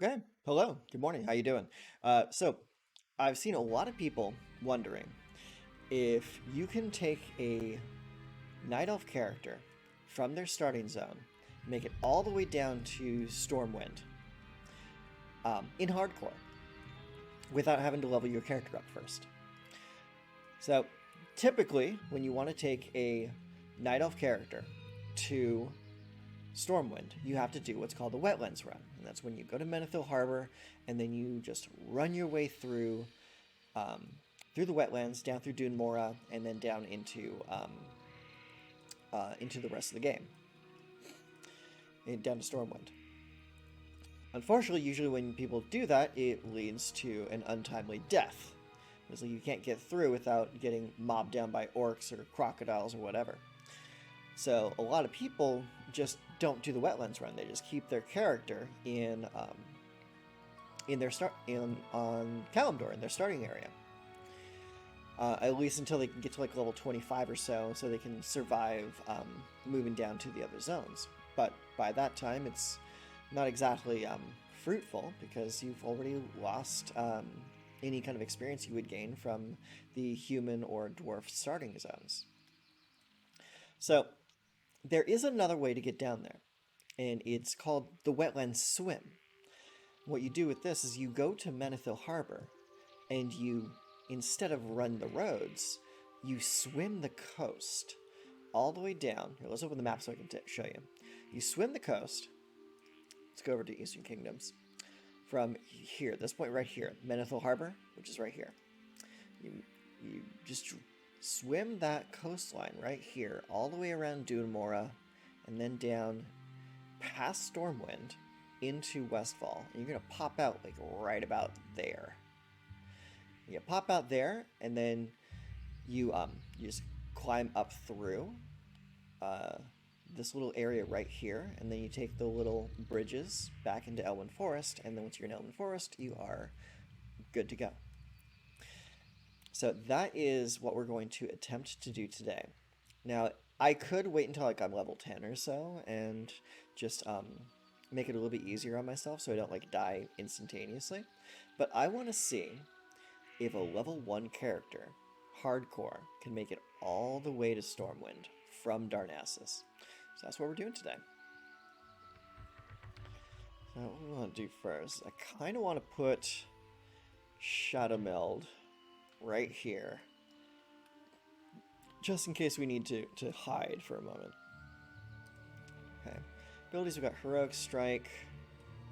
Okay. Hello. Good morning. How you doing? So I've seen a lot of people wondering if you can take a Night Elf character from their starting zone, make it all the way down to Stormwind in hardcore without having to level your character up first. So typically, when you want to take a Night Elf character to Stormwind, you have to do what's called the Wetlands run. And that's when you go to Menethil Harbor and then you just run your way through the wetlands, down through Dune Mora, and then down into the rest of the game, and down to Stormwind. Unfortunately, usually when people do that, it leads to an untimely death. It's like you can't get through without getting mobbed down by orcs or crocodiles or whatever. So a lot of people just don't do the wetlands run. They just keep their character in their start on Kalimdor in their starting area. At least until they can get to like level 25 or so they can survive moving down to the other zones. But by that time, it's not exactly fruitful because you've already lost any kind of experience you would gain from the human or dwarf starting zones. So there is another way to get down there, and it's called the Wetlands Swim. What you do with this is you go to Menethil Harbor, and you, instead of run the roads, you swim the coast all the way down. Here, let's open the map so I can show you. You swim the coast. Let's go over to Eastern Kingdoms. From here, this point right here, Menethil Harbor, which is right here. You just swim that coastline right here, all the way around Dune Mora, and then down past Stormwind into Westfall. And you're going to pop out like right about there. You pop out there, and then you just climb up through this little area right here, and then you take the little bridges back into Elwyn Forest, and then once you're in Elwyn Forest, you are good to go. So that is what we're going to attempt to do today. Now, I could wait until like I'm level 10 or so and just make it a little bit easier on myself so I don't like die instantaneously. But I want to see if a level 1 character, hardcore, can make it all the way to Stormwind from Darnassus. So that's what we're doing today. So what we want to do first, I kind of want to put Shadow Meld right here, just in case we need to hide for a moment. Okay, abilities, we've got Heroic Strike,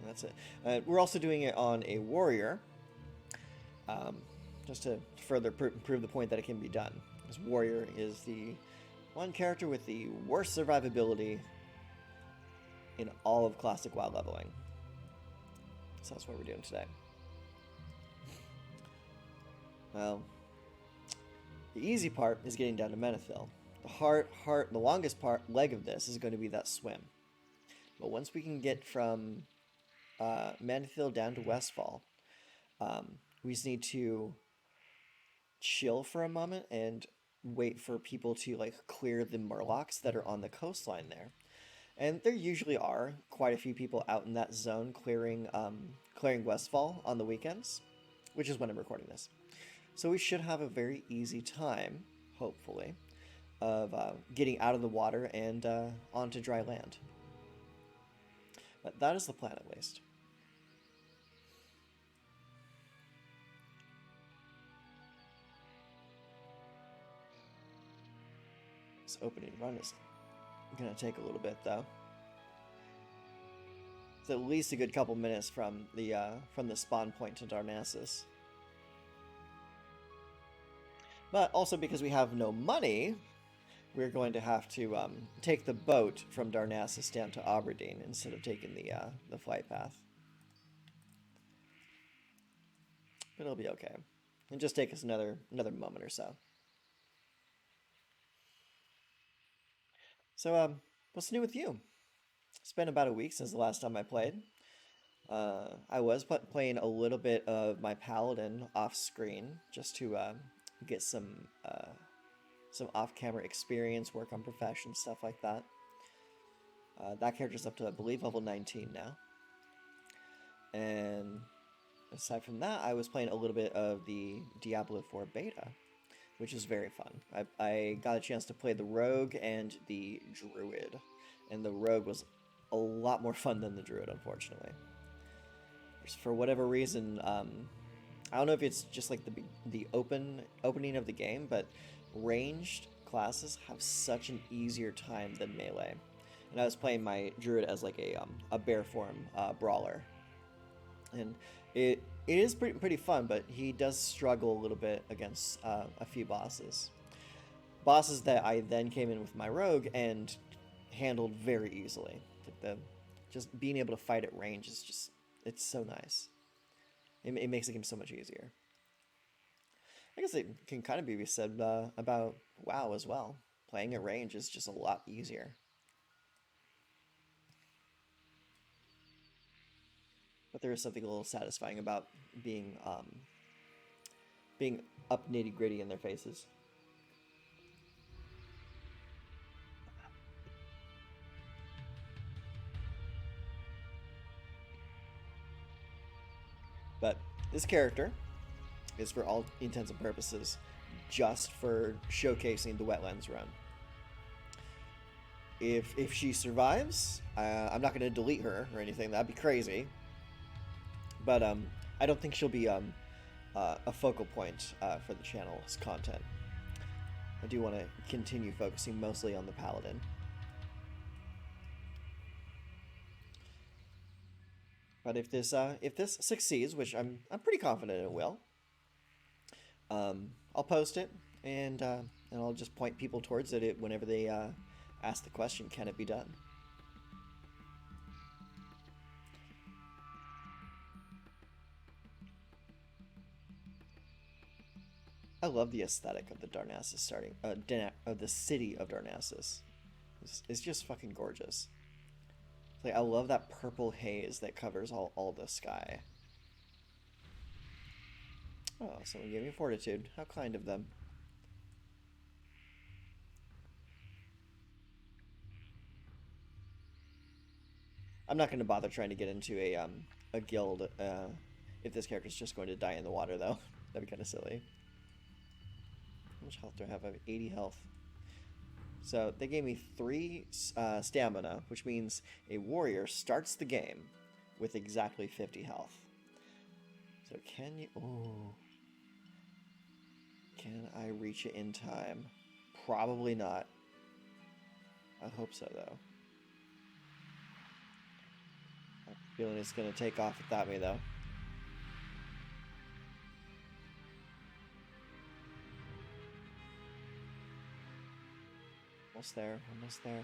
and that's it. We're also doing it on a warrior, just to further prove the point that it can be done. This warrior is the one character with the worst survivability in all of Classic WoW leveling. So that's what we're doing today. Well, the easy part is getting down to Menethil. The longest leg of this is going to be that swim. But once we can get from Menethil down to Westfall, we just need to chill for a moment and wait for people to like clear the murlocs that are on the coastline there. And there usually are quite a few people out in that zone clearing Westfall on the weekends, which is when I'm recording this. So we should have a very easy time, hopefully, of getting out of the water and onto dry land. But that is the plan, at least. This opening run is going to take a little bit, though. It's at least a good couple minutes from the spawn point to Darnassus. But also because we have no money, we're going to have to take the boat from Darnassus down to Auberdine instead of taking the flight path. But it'll be okay. It'll just take us another moment or so. So, what's new with you? It's been about a week since the last time I played. I was playing a little bit of my Paladin off-screen just to get some off-camera experience, work on profession, stuff like that. That character's up to, I believe, level 19 now. And aside from that, I was playing a little bit of the Diablo 4 beta, which is very fun. I got a chance to play the Rogue and the Druid, and the Rogue was a lot more fun than the Druid, unfortunately. For whatever reason, I don't know if it's just like the opening of the game, but ranged classes have such an easier time than melee. And I was playing my Druid as like a bear form brawler, and it is pretty fun, but he does struggle a little bit against a few bosses. Bosses that I then came in with my rogue and handled very easily. Like just being able to fight at range is just, it's so nice. It makes the game so much easier. I guess it can kind of be said about WoW as well. Playing at range is just a lot easier. But there is something a little satisfying about being up nitty gritty in their faces. But this character is, for all intents and purposes, just for showcasing the Wetlands run. If she survives, I'm not going to delete her or anything. That'd be crazy. But I don't think she'll be a focal point for the channel's content. I do want to continue focusing mostly on the Paladin. But if this succeeds, which I'm pretty confident it will, I'll post it and I'll just point people towards it whenever they ask the question, can it be done? I love the aesthetic of the Darnassus of the city of Darnassus. It's just fucking gorgeous. Like, I love that purple haze that covers all the sky. Oh, someone gave me fortitude. How kind of them. I'm not going to bother trying to get into a guild if this character's just going to die in the water, though. That'd be kind of silly. How much health do I have? I have 80 health. So they gave me 3 stamina, which means a warrior starts the game with exactly 50 health. So can you... Oh. Can I reach it in time? Probably not. I hope so, though. I have a feeling it's going to take off without me, though. Almost there, almost there.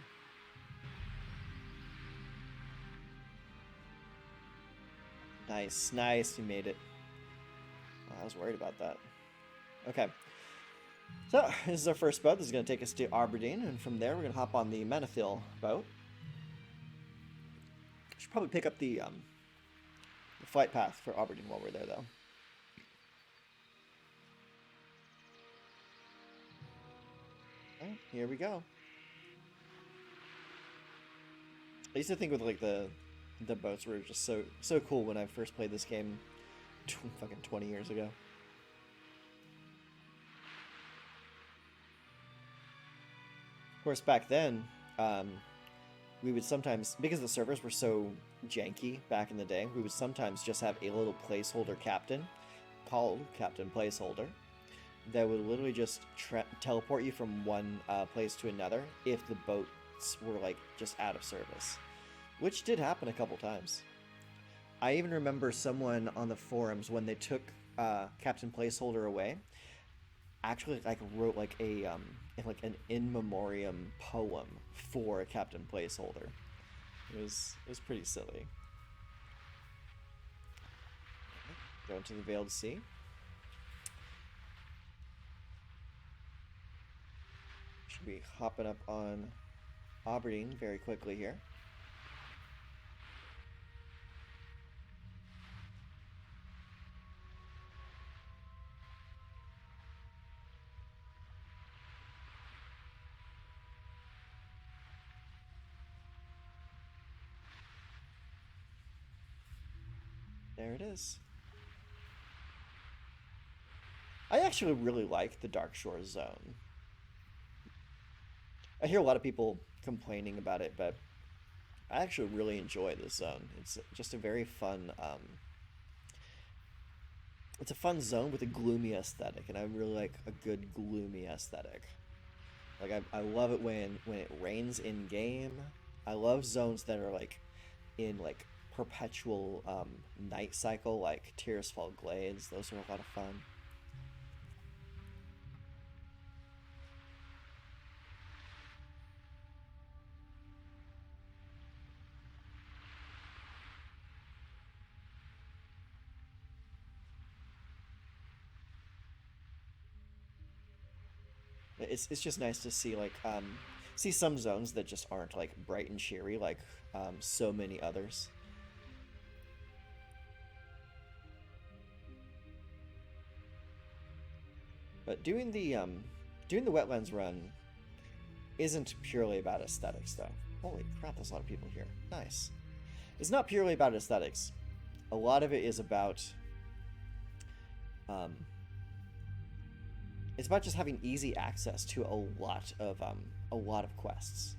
Nice, nice, you made it. Oh, I was worried about that. Okay. So, this is our first boat. This is going to take us to Auberdine, and from there we're going to hop on the Menethil boat. Should probably pick up the flight path for Auberdine while we're there, though. Okay, here we go. I used to think with like the boats were just so cool when I first played this game fucking 20 years ago. Of course, back then, we would sometimes, because the servers were so janky back in the day, we would sometimes just have a little placeholder captain called Captain Placeholder that would literally just teleport you from one place to another if the boats were like just out of service, which did happen a couple times. I even remember someone on the forums, when they took Captain Placeholder away, actually like wrote like a like an in memoriam poem for Captain Placeholder. It was pretty silly. Go into the Veiled Sea. Should be hopping up on Auberdine very quickly here. There it is. I actually really like the Dark Shore zone. I hear a lot of people complaining about it, but I actually really enjoy this zone. It's just a very fun, it's a fun zone with a gloomy aesthetic, and I really like a good gloomy aesthetic. Like I love it when it rains in game. I love zones that are like in like perpetual night cycle, like Tirisfal Glades. Those are a lot of fun. It's just nice to see like see some zones that just aren't like bright and cheery like so many others. But doing the wetlands run isn't purely about aesthetics though. Holy crap, there's a lot of people here. Nice. It's not purely about aesthetics. A lot of it is about um, it's about just having easy access to a lot of quests.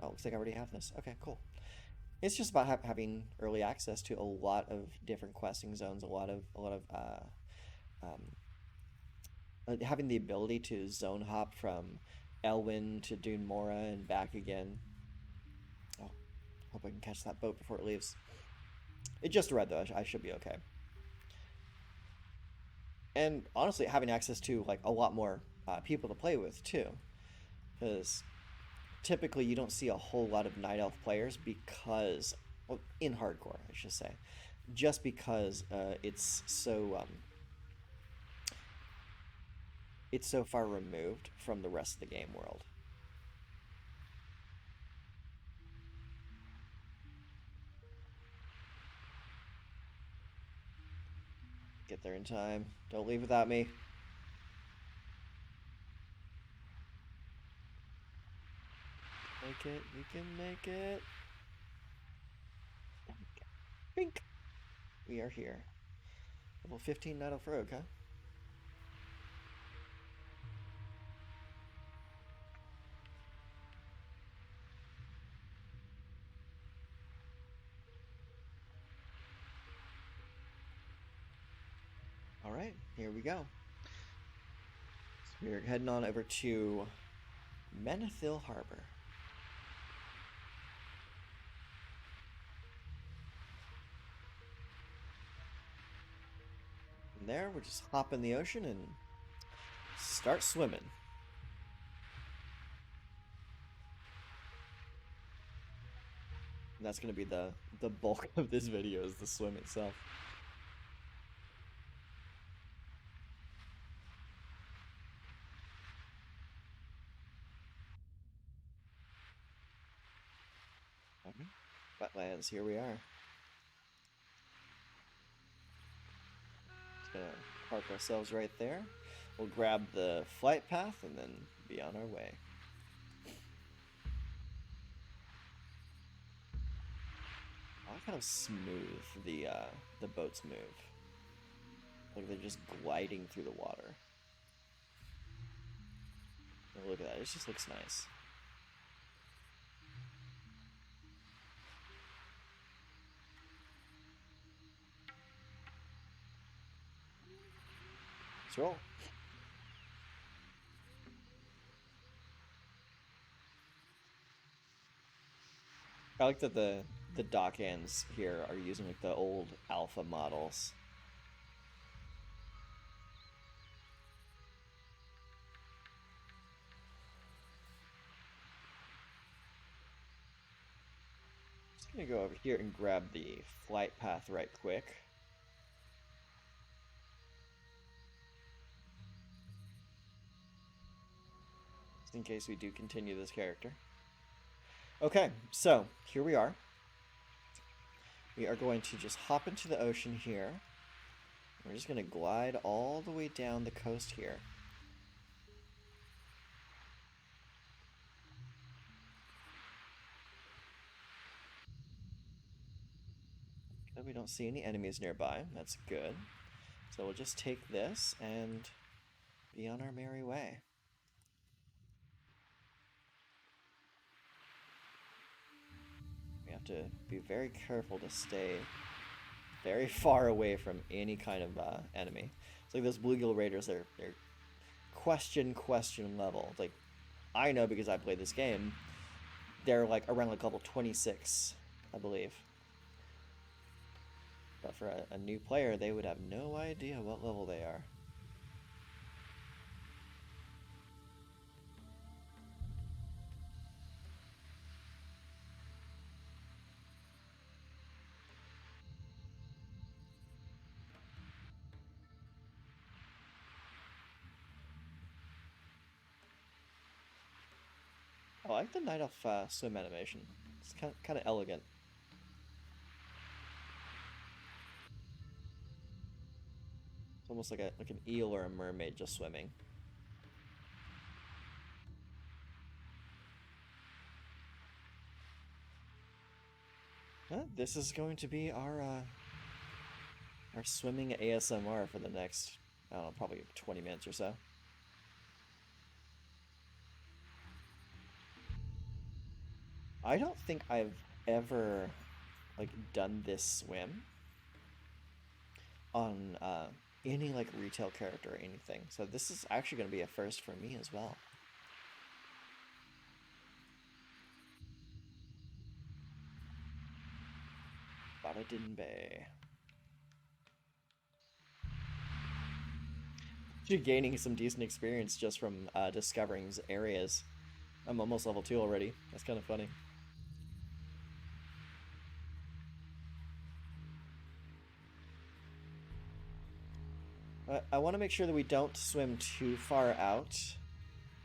Oh, looks like I already have this. Okay, cool. It's just about having early access to a lot of different questing zones, um, having the ability to zone hop from Elwyn to Dune Mora and back again. Oh, hope I can catch that boat before it leaves. It just arrived though. I should be okay. And honestly, having access to like a lot more people to play with too, because typically you don't see a whole lot of Night Elf players because, well, in hardcore, I should say, just because it's so far removed from the rest of the game world. Get there in time. Don't leave without me. Make it. You can make it. Bink. We are here. Level 15 Night Elf Rogue, huh? Alright, here we go. So we're heading on over to Menethil Harbor. From there, we'll just hop in the ocean and start swimming. And that's going to be the bulk of this video is the swim itself. Okay. Wetlands, here we are. Just gonna park ourselves right there. We'll grab the flight path and then be on our way. I like how smooth the boats move. Like they're just gliding through the water. Oh, look at that, it just looks nice. Let's roll. I like that the dock ends here are using like the old alpha models. Just gonna go over here and grab the flight path right quick. Just in case we do continue this character. Okay, so here we are. We are going to just hop into the ocean here. We're just going to glide all the way down the coast here. We don't see any enemies nearby. That's good. So we'll just take this and be on our merry way. We have to be very careful to stay very far away from any kind of enemy. It's like those bluegill raiders, they're question level. It's like, I know because I played this game, they're like around like level 26, I believe. But for a new player, they would have no idea what level they are. I like the Night Elf swim animation. It's kind of elegant. It's almost like an eel or a mermaid just swimming. This is going to be our swimming ASMR for the next, I don't know, probably 20 minutes or so. I don't think I've ever like done this swim on any like retail character or anything. So this is actually going to be a first for me as well. Auberdine Bay. Actually gaining some decent experience just from discovering areas. I'm almost level 2 already. That's kind of funny. I want to make sure that we don't swim too far out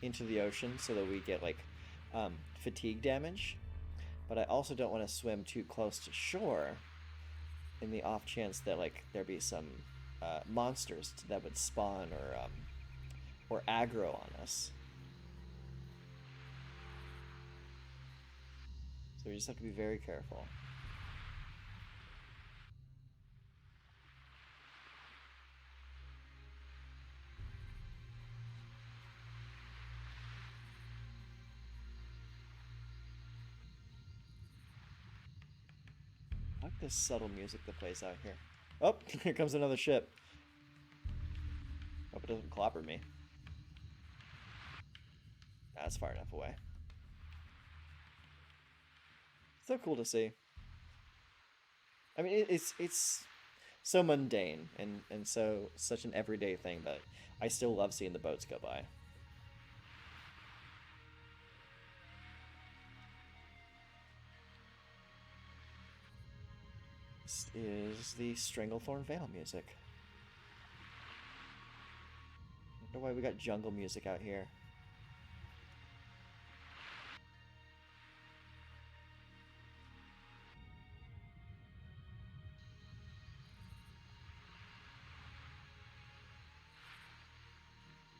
into the ocean so that we get like fatigue damage. But I also don't want to swim too close to shore in the off chance that like there be some monsters that would spawn or aggro on us. So we just have to be very careful. I like this subtle music that plays out here. Oh, here comes another ship. Hope it doesn't clobber me. That's far enough away. So cool to see. I mean, it's so mundane and so such an everyday thing, but I still love seeing the boats go by. This is the Stranglethorn Vale music. I wonder why we got jungle music out here.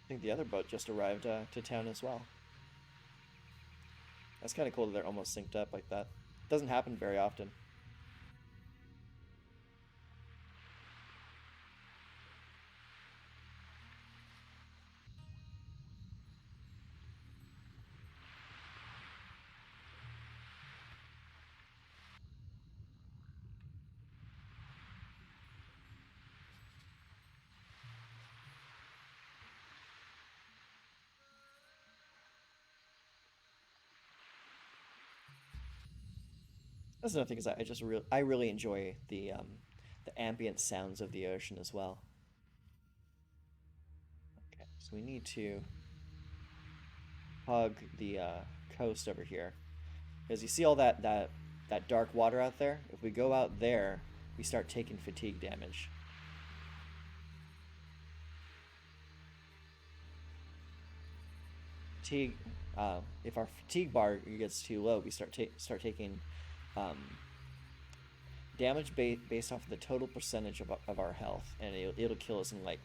I think the other boat just arrived to town as well. That's kind of cool that they're almost synced up like that. Doesn't happen very often. That's another thing is I really enjoy the ambient sounds of the ocean as well. Okay, so we need to hug the coast over here because you see all that dark water out there. If we go out there, we start taking fatigue damage. Fatigue. If our fatigue bar gets too low, we start taking um, damage based off of the total percentage of our health, and it'll kill us in like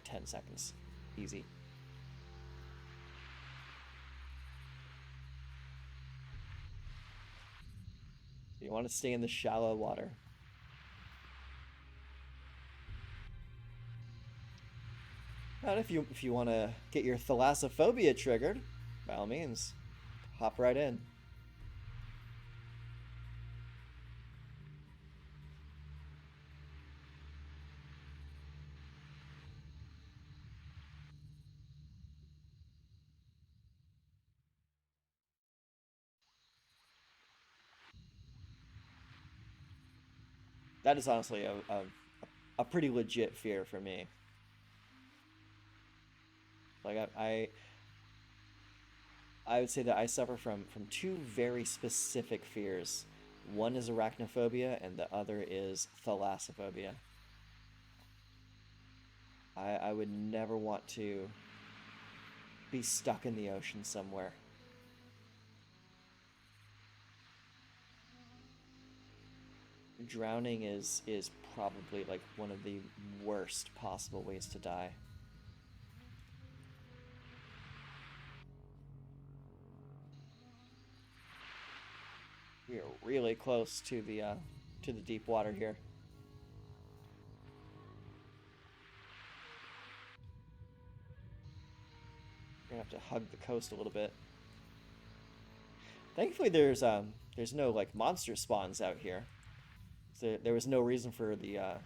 10 seconds, easy. So you want to stay in the shallow water. And if you want to get your thalassophobia triggered, by all means, hop right in. That is honestly a pretty legit fear for me. Like I would say that I suffer from two very specific fears. One is arachnophobia, and the other is thalassophobia. I would never want to be stuck in the ocean somewhere. Drowning is probably like one of the worst possible ways to die. We are really close to the deep water here. We're gonna have to hug the coast a little bit. Thankfully, there's no like monster spawns out here. So there was no reason for the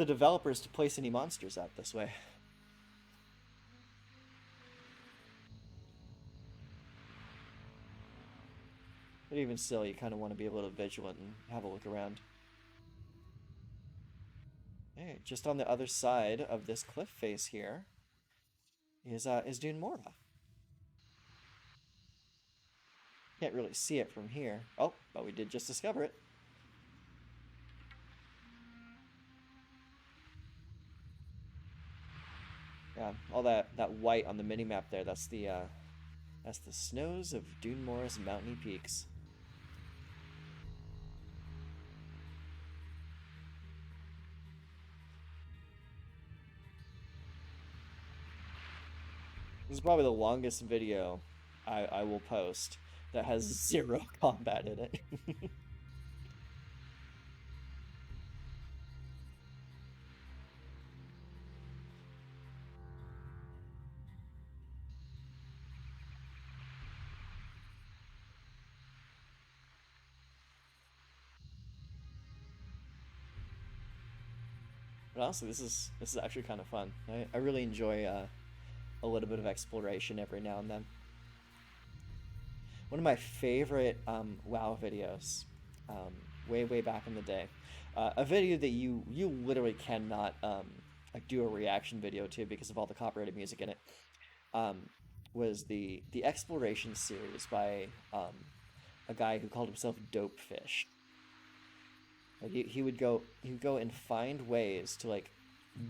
developers to place any monsters out this way. But even still, you kind of want to be a little vigilant and have a look around. Hey, just on the other side of this cliff face here is Dune Mora. Can't really see it from here. Oh, but we did just discover it. Yeah, all that white on the mini map there. That's the snows of Dune Mora's mountainy peaks. This is probably the longest video I will post that has zero combat in it. But honestly, this is actually kind of fun. I really enjoy a little bit of exploration every now and then. One of my favorite WoW videos, way back in the day, a video that you literally cannot like do a reaction video to because of all the copyrighted music in it, um, was the exploration series by a guy who called himself Dopefish. Like he would go and find ways to like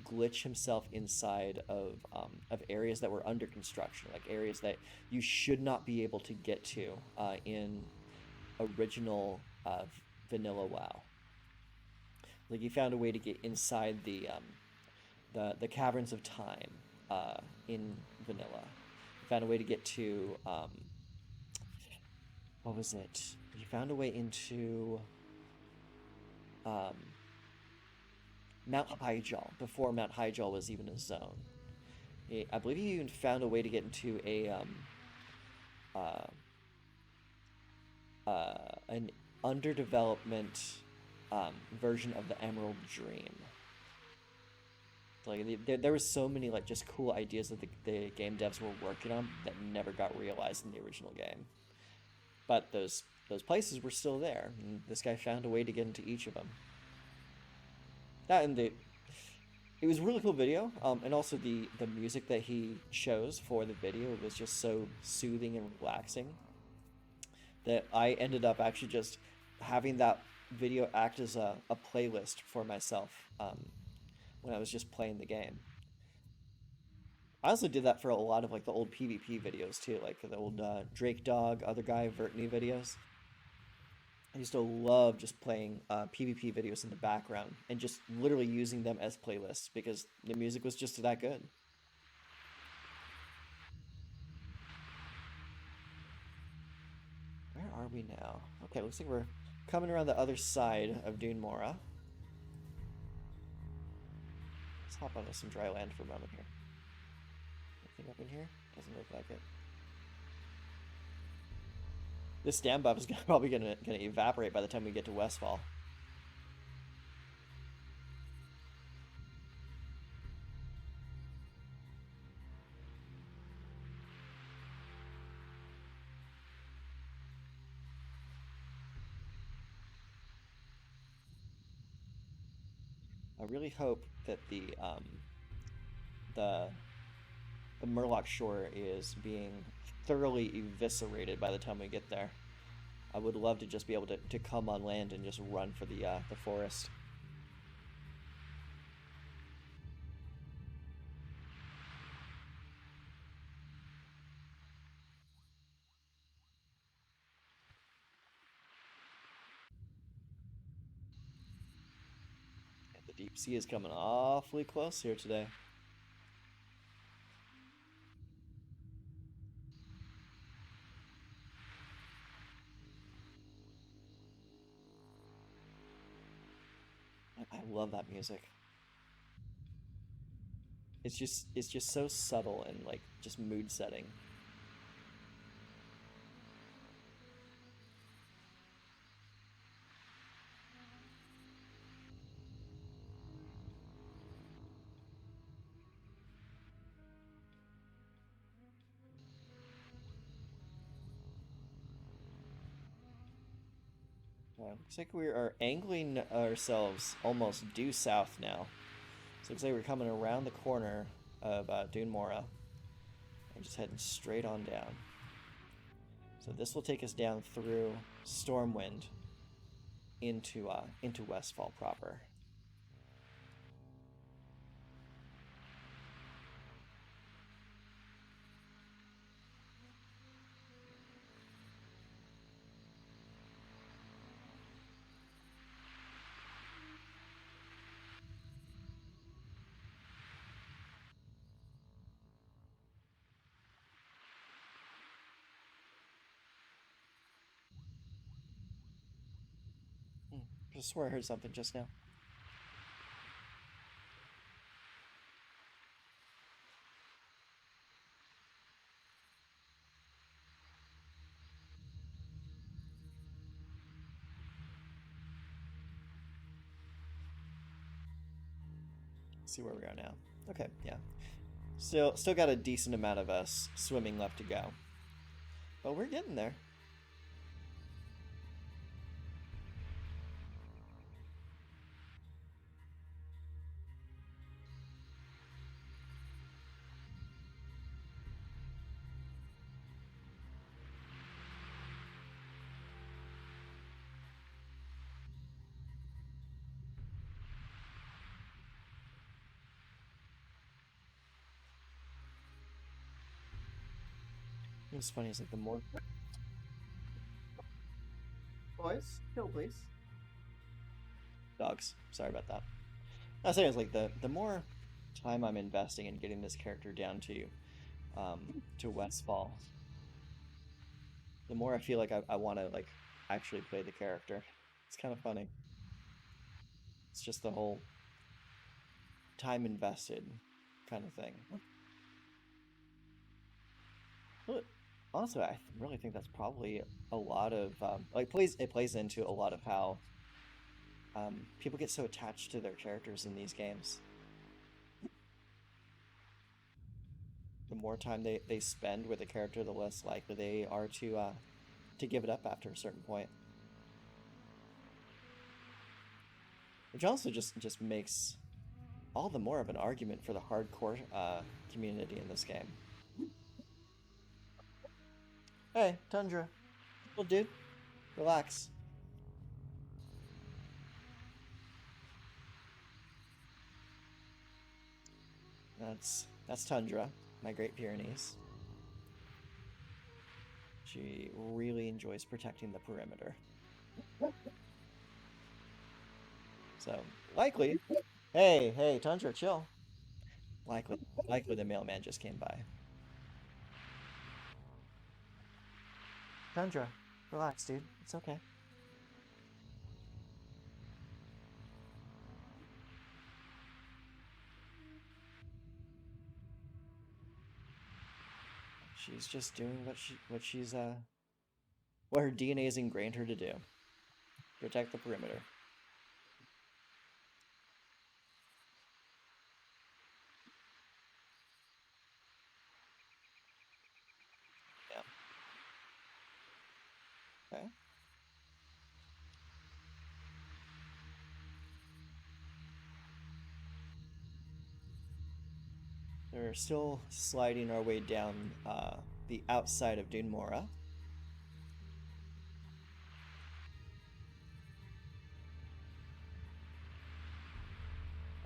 glitch himself inside of areas that were under construction, like areas that you should not be able to get to in original vanilla WoW. Like he found a way to get inside the caverns of time in vanilla. He found a way to get to what was it? He found a way into um, Mount Hyjal before Mount Hyjal was even a zone. I believe he even found a way to get into uh, an underdevelopment version of the Emerald Dream. Like there was so many like just cool ideas that the game devs were working on that never got realized in the original game. But those places were still there, and this guy found a way to get into each of them. That and the it was a really cool video, and also the music that he chose for the video was just so soothing and relaxing that I ended up actually just having that video act as a playlist for myself when I was just playing the game. I also did that for a lot of like the old PvP videos too, like the old Drake Dog, other guy, Vertney videos. I used to love just playing PvP videos in the background and just literally using them as playlists because the music was just that good. Where are we now? Okay, looks like we're coming around the other side of Dune Mora. Let's hop onto some dry land for a moment here. Anything up in here? Doesn't look like it. This dam buff is probably gonna evaporate by the time we get to Westfall. I really hope that the Murloc Shore is being thoroughly eviscerated by the time we get there. I would love to just be able to come on land and just run for the forest. And the deep sea is coming awfully close here today. I love that music. It's just so subtle and like just mood setting. Looks like we are angling ourselves almost due south now. So it looks like we're coming around the corner of Dune Mora and just heading straight on down. So this will take us down through Stormwind into Westfall proper. I swear I heard something just now. See where we are now. Okay, yeah. Still got a decent amount of us swimming left to go. But we're getting there. What's funny is like the more boys, kill please. Dogs. Sorry about that. I was saying it's like the more time I'm investing in getting this character down to Westfall, the more I feel like I want to like actually play the character. It's kind of funny. It's just the whole time invested kind of thing. But honestly, I really think that's probably a lot of like it plays into a lot of how people get so attached to their characters in these games. The more time they spend with a character, the less likely they are to give it up after a certain point. Which also just makes all the more of an argument for the hardcore community in this game. Hey, Tundra. Well, dude, relax. That's Tundra, my Great Pyrenees. She really enjoys protecting the perimeter. So, likely... Hey, Tundra, chill. Likely the mailman just came by. Tundra, relax, dude. It's okay. She's just doing what her DNA has ingrained her to do. Protect the perimeter. Yeah. Okay. We're still sliding our way down the outside of Dune Mora.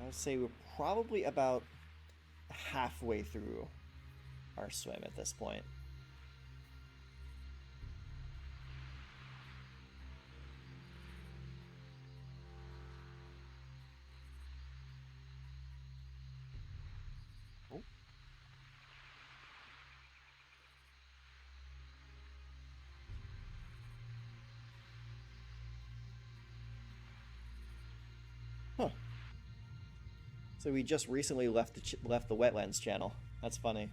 I would say we're probably about halfway through our swim at this point. Oh. Huh. So we just recently left the Wetlands channel. That's funny.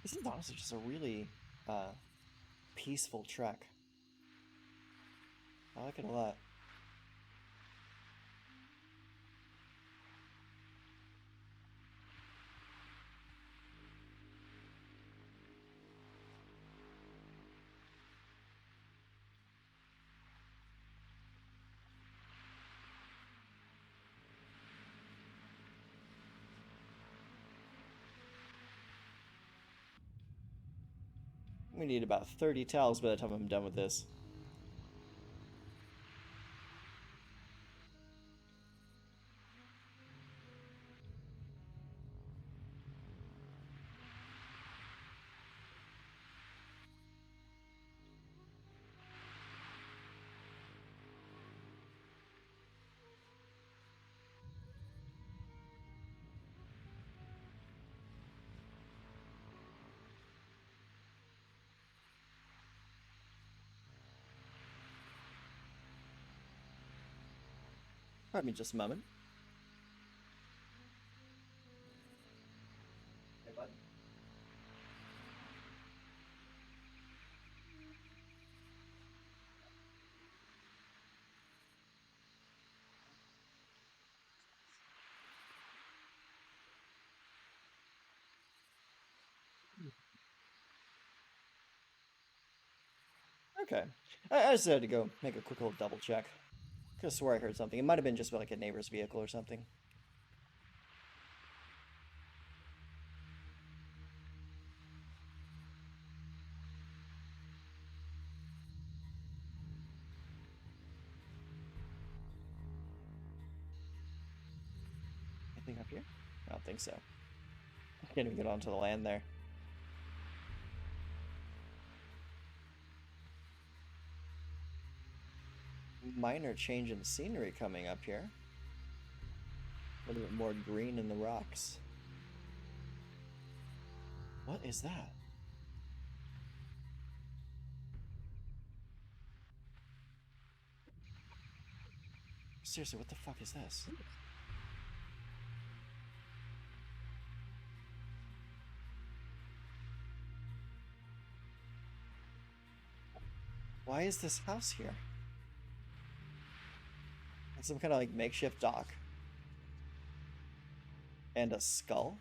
This is honestly just a really peaceful trek. I like it a lot. We need about 30 towels by the time I'm done with this. Pardon me just a moment. Hey, bud. Okay. I just had to go make a quick little double check. Could have swore I heard something. It might have been just like a neighbor's vehicle or something. Anything up here? I don't think so. I can't even get onto the land there. Minor change in scenery coming up here. A little bit more green in the rocks. What is that? Seriously, what the fuck is this? Why is this house here? It's some kind of like makeshift dock. And a skull?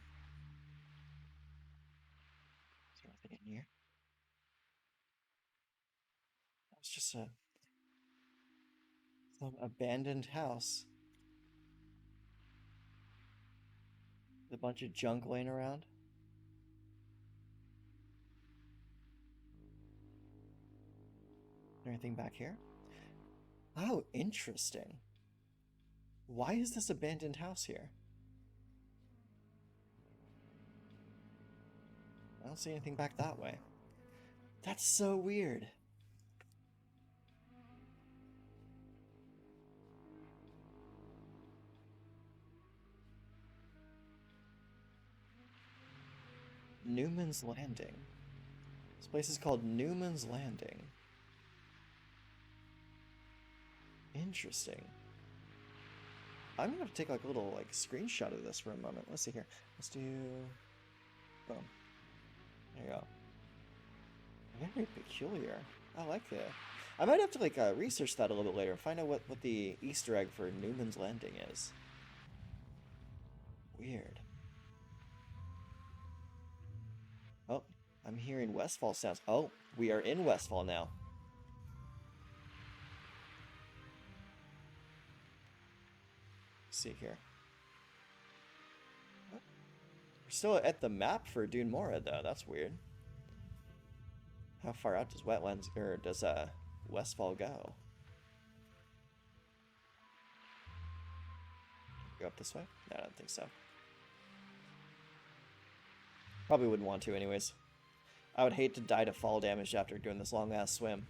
Is there anything in here? It's just some abandoned house. With a bunch of junk laying around. Anything back here? Oh, interesting. Why is this abandoned house here? I don't see anything back that way. That's so weird. Newman's Landing. This place is called Newman's Landing. Interesting. I'm gonna have to take like a little like screenshot of this for a moment. Let's see here. Let's do. Boom. There you go. Very peculiar. I like that. I might have to like research that a little bit later and find out what the Easter egg for Newman's Landing is. Weird. Oh, I'm hearing Westfall sounds. Oh, we are in Westfall now. Let's see here. We're still at the map for Dune Mora though. That's weird. How far out does Wetlands or does Westfall go? Go up this way? No, I don't think so. Probably wouldn't want to anyways. I would hate to die to fall damage after doing this long ass swim.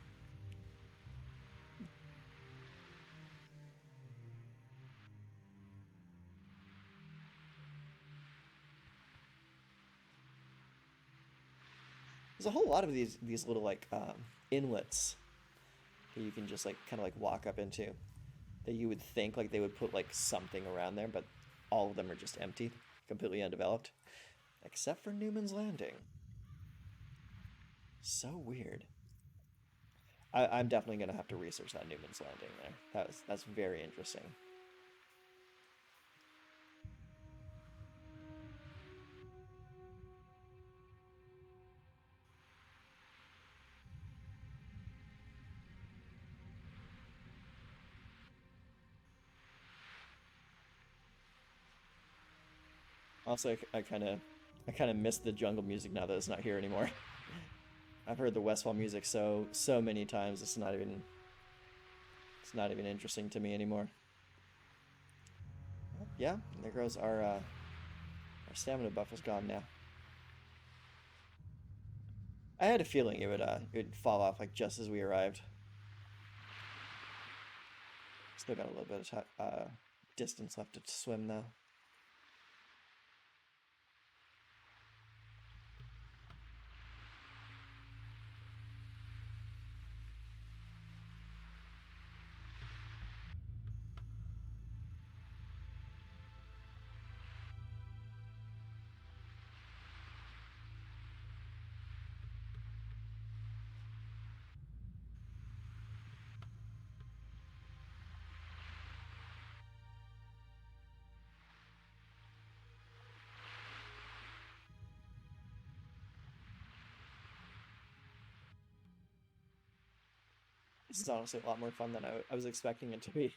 There's a whole lot of these little like inlets that you can just like kind of like walk up into that you would think like they would put like something around there, but all of them are just empty, completely undeveloped, except for Newman's Landing. So weird. I'm definitely gonna have to research that Newman's Landing there. That's very interesting. Also, I kind of miss the jungle music now that it's not here anymore. I've heard the Westfall music so many times. It's not even interesting to me anymore. Yeah, there goes our stamina buff is gone now. I had a feeling it would fall off like just as we arrived. Still got a little bit of distance left to swim though. This is honestly a lot more fun than I was expecting it to be.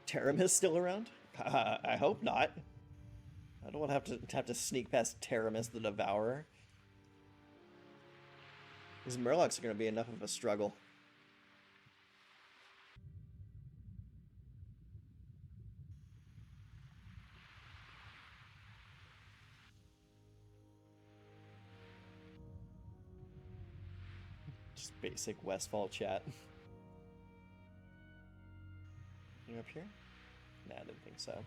Taram is still around? I hope not. I don't want to have to sneak past Taramis the Devourer. These Murlocs are going to be enough of a struggle. Just basic Westfall chat. You up here? Nah, I didn't think so.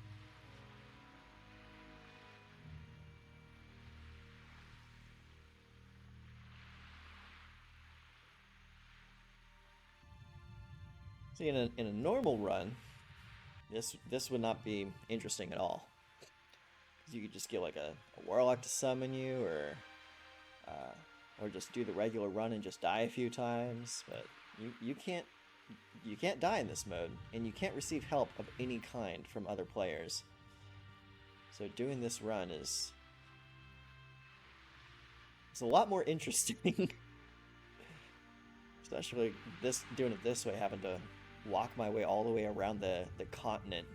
See, in a normal run, this would not be interesting at all. You could just get like a Warlock to summon you, or just do the regular run and just die a few times. But you can't die in this mode, and you can't receive help of any kind from other players. So doing this run is a lot more interesting. Especially doing it this way, having to walk my way all the way around the continent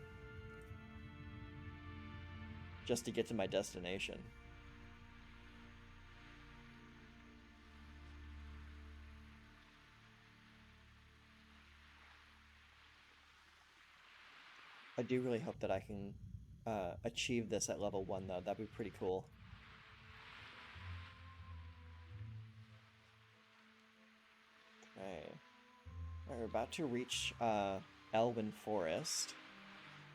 just to get to my destination. I do really hope that I can achieve this at level 1 though. That'd be pretty cool. Okay. We're about to reach Elwyn Forest,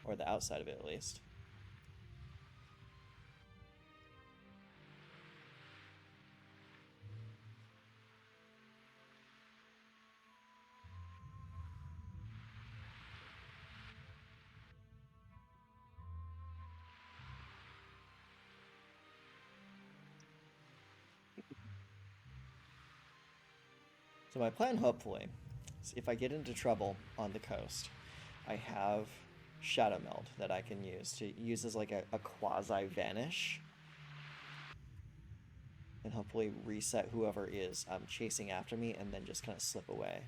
or the outside of it at least. So my plan, hopefully, is if I get into trouble on the coast, I have Shadow Meld that I can use as like a quasi-vanish. And hopefully reset whoever is chasing after me and then just kind of slip away.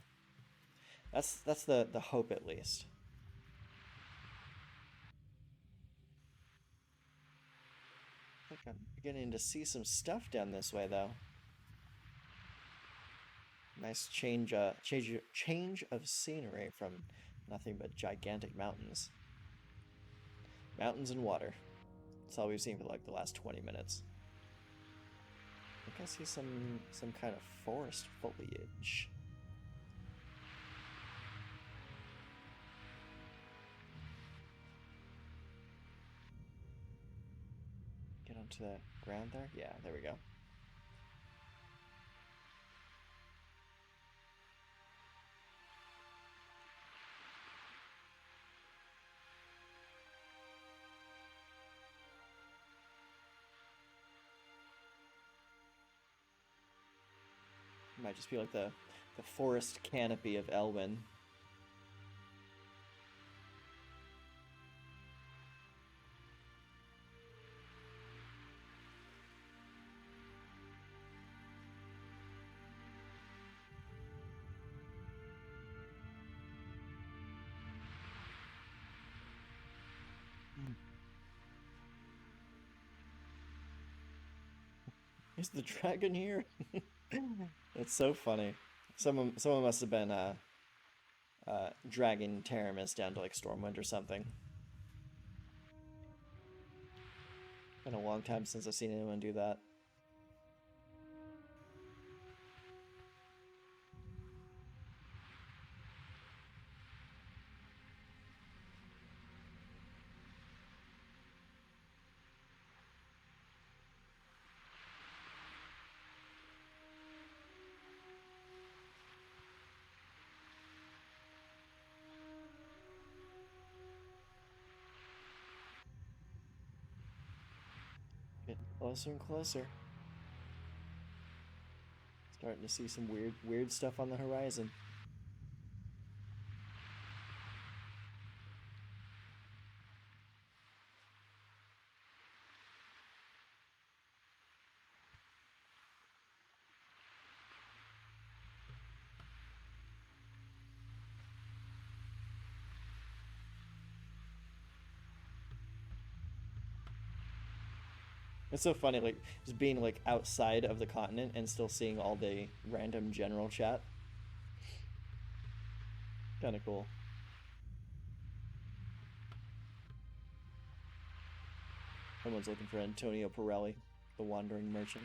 That's the hope, at least. I think I'm beginning to see some stuff down this way, though. Nice change of scenery from nothing but gigantic mountains. Mountains and water. That's all we've seen for like the last 20 minutes. I think I see some kind of forest foliage. Get onto the ground there? Yeah, there we go. Might just be like the forest canopy of Elwyn. Is the dragon here? That's so funny. Someone must have been dragging Taramis down to like Stormwind or something. Been a long time since I've seen anyone do that. Getting closer and closer. Starting to see some weird stuff on the horizon. It's so funny, like, just being, like, outside of the continent and still seeing all the random general chat. Kinda cool. Someone's looking for Antonio Pirelli, the wandering merchant.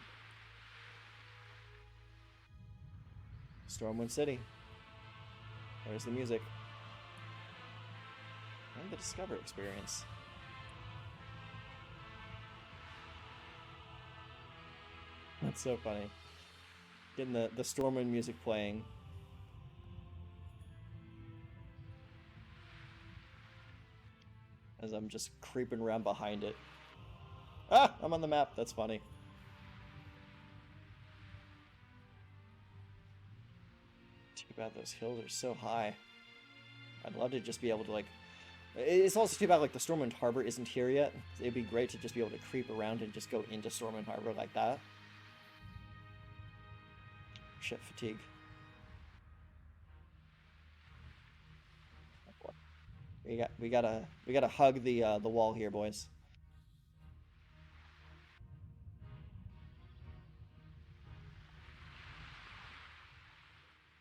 Stormwind City. There's the music. And the Discover experience. That's so funny. Getting the Stormwind music playing. As I'm just creeping around behind it. Ah! I'm on the map. That's funny. Too bad those hills are so high. I'd love to just be able to, like... It's also too bad, like, the Stormwind Harbor isn't here yet. It'd be great to just be able to creep around and just go into Stormwind Harbor like that. Ship fatigue. We gotta hug the wall here, boys.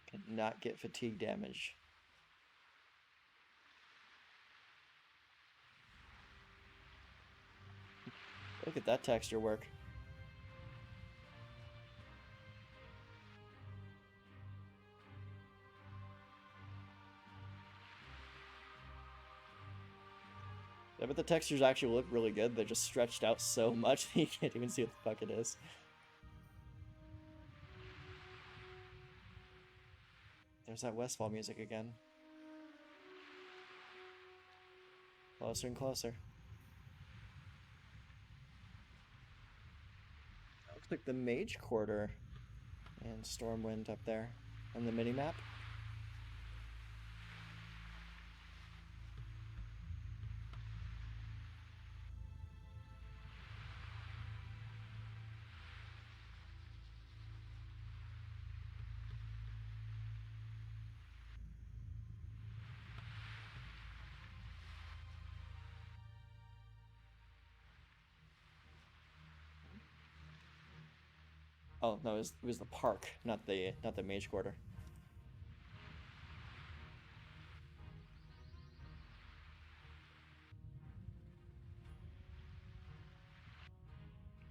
Cannot get fatigue damage. Look at that texture work. Yeah, but the textures actually look really good. They're just stretched out so much that you can't even see what the fuck it is. There's that Westfall music again. Closer and closer. Looks like the Mage Quarter and Stormwind up there. on the mini-map. Oh no, it was the park, not the mage quarter.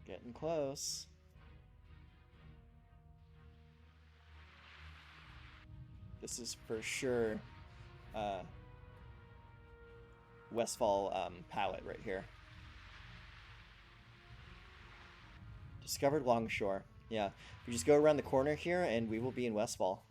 Getting close. This is for sure Westfall palette right here. Discovered Longshore. Yeah, we just go around the corner here and we will be in Westfall.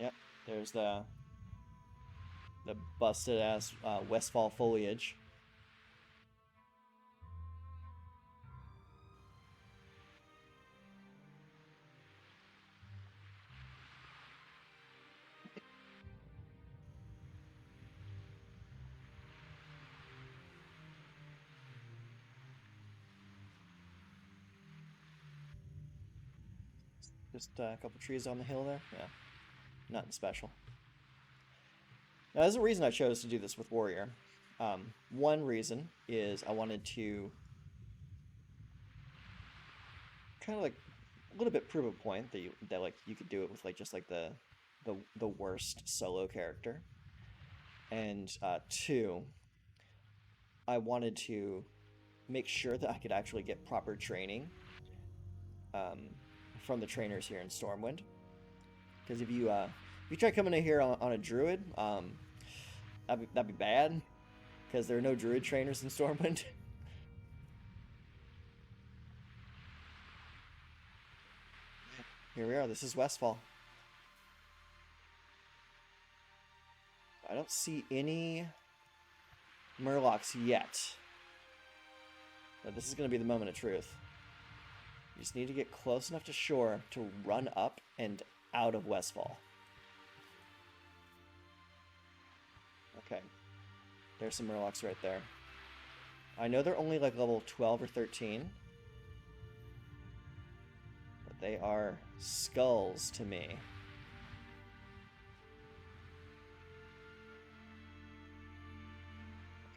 Yep, there's the busted ass Westfall foliage. Just a couple trees on the hill there. Yeah, nothing special. Now, there's a reason I chose to do this with Warrior. One reason is I wanted to kind of like a little bit prove a point that like you could do it with like just like the worst solo character, and two, I wanted to make sure that I could actually get proper training from the trainers here in Stormwind. Because if you try coming in here on a druid, that'd be bad. Because there are no druid trainers in Stormwind. Here we are. This is Westfall. I don't see any Murlocs yet. But this is going to be the moment of truth. You just need to get close enough to shore to run up and out of Westfall. Okay. There's some Murlocs right there. I know they're only like level 12 or 13. But they are skulls to me.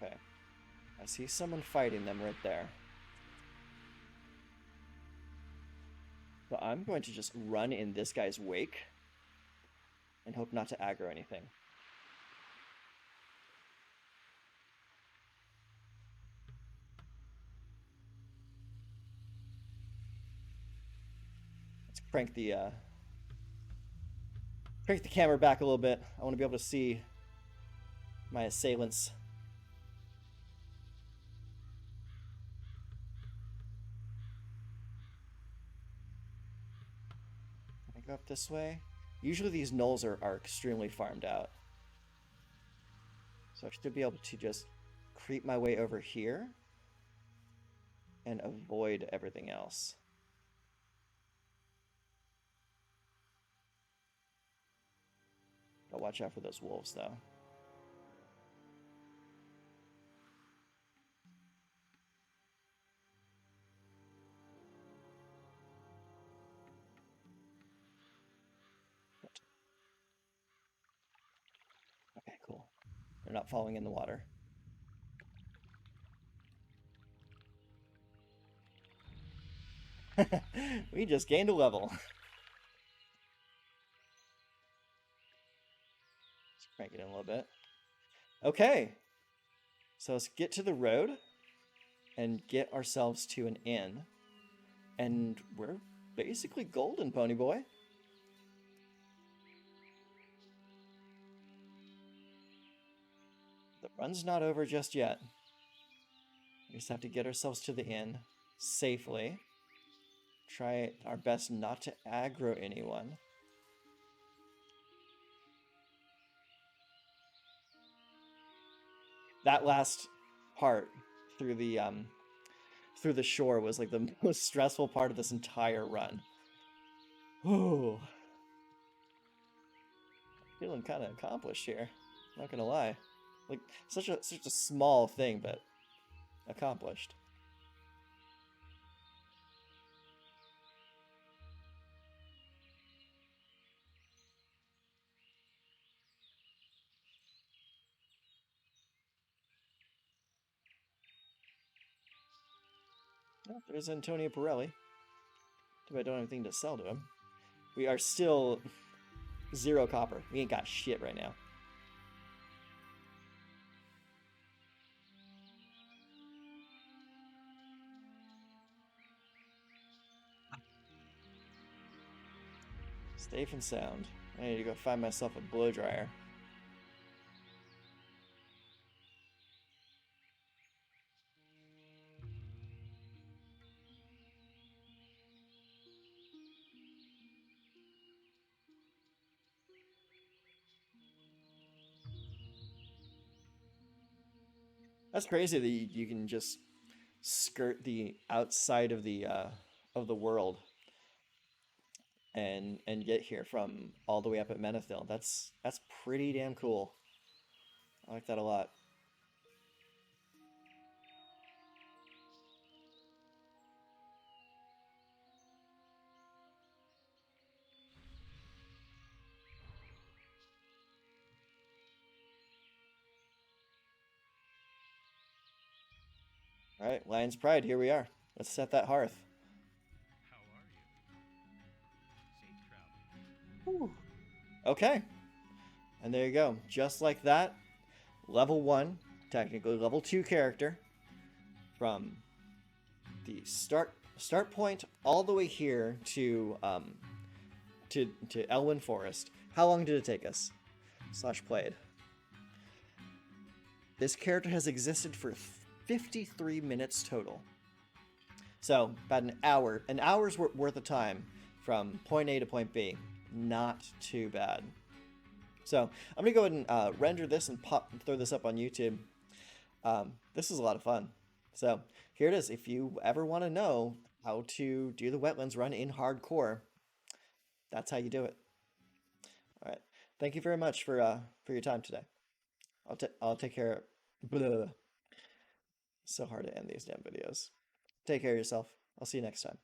Okay. I see someone fighting them right there. So I'm going to just run in this guy's wake and hope not to aggro anything. Let's crank the camera back a little bit. I want to be able to see my assailants. Can I go up this way? Usually these gnolls are extremely farmed out. So I should be able to just creep my way over here and avoid everything else. Gotta watch out for those wolves, though. Okay, cool. They're not falling in the water. We just gained a level. Let's crank it in a little bit. Okay. So let's get to the road and get ourselves to an inn. And we're basically golden, Pony Boy. The run's not over just yet. We just have to get ourselves to the inn safely. Try our best not to aggro anyone. that last part through the shore was like the most stressful part of this entire run. Ooh, feeling kind of accomplished here. Not gonna lie, like such a small thing, but accomplished. Oh, there's Antonio Pirelli. Too bad I don't have anything to sell to him. We are still 0 copper. We ain't got shit right now. Safe and sound. I need to go find myself a blow dryer. That's crazy that you can just skirt the outside of the world and get here from all the way up at Menethil. That's pretty damn cool. I like that a lot. All right, Lion's Pride, here we are. Let's set that hearth. Whew. Okay, and there you go. Just like that, level 1, technically level 2 character from the start point all the way here to Elwyn Forest. How long did it take us? Slash played. This character has existed for 53 minutes total. So about an hour's worth of time from point A to point B. Not too bad. So I'm gonna go ahead and render this and throw this up on YouTube. This is a lot of fun. So here it is. If you ever want to know how to do the Wetlands run in hardcore, that's how you do it. All right. Thank you very much for your time today. I'll take care. Blah. So hard to end these damn videos. Take care of yourself. I'll see you next time.